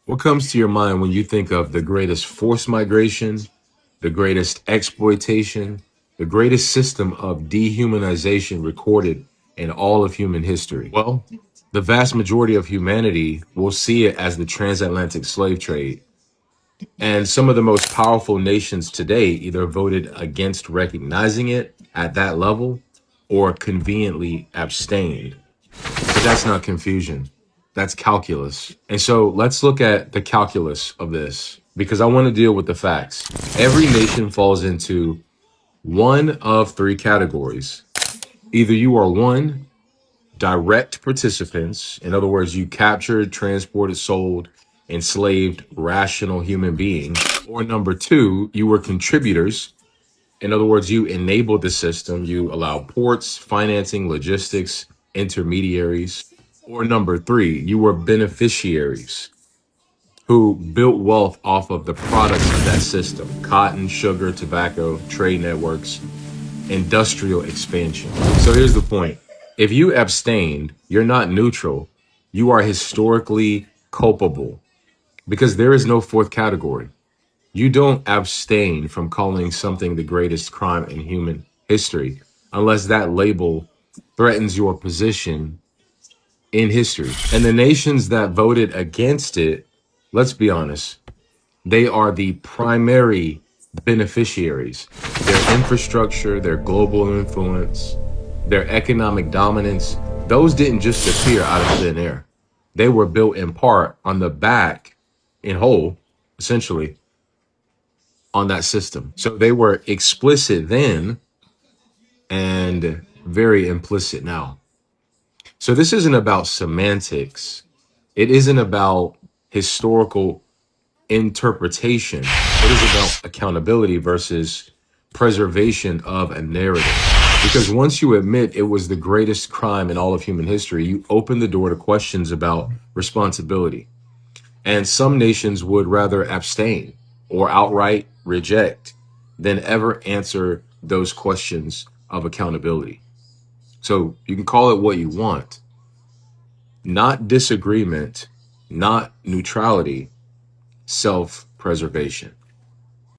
What comes to your mind when you think of the greatest forced migration, the greatest exploitation, the greatest system of dehumanization recorded in all of human history? Well, the vast majority of humanity will see it as the transatlantic slave trade. And some of the most powerful nations today either voted against recognizing it at that level or conveniently abstained. But that's not confusion. That's calculus. And so let's look at the calculus of this because I want to deal with the facts. Every nation falls into one of three categories. Either you are one, direct participants. In other words, you captured, transported, sold, enslaved rational human beings. Or number two, you were contributors. In other words, you enabled the system. You allowed ports, financing, logistics, intermediaries. Or number three, you were beneficiaries who built wealth off of the products of that system: cotton, sugar, tobacco, trade networks, industrial expansion. So here's the point. If you abstained, you're not neutral. You are historically culpable because there is no fourth category. You don't abstain from calling something the greatest crime in human history unless that label threatens your position in history. And the nations that voted against it, let's be honest, they are the primary beneficiaries. Their infrastructure, their global influence, their economic dominance, those didn't just appear out of thin air. They were built in part on the back, in whole, essentially, on that system. So they were explicit then and very implicit now. So this isn't about semantics. It isn't about historical interpretation. It is about accountability versus preservation of a narrative. Because once you admit it was the greatest crime in all of human history, you open the door to questions about responsibility. And some nations would rather abstain or outright reject than ever answer those questions of accountability. So you can call it what you want. Not disagreement, not neutrality, self-preservation.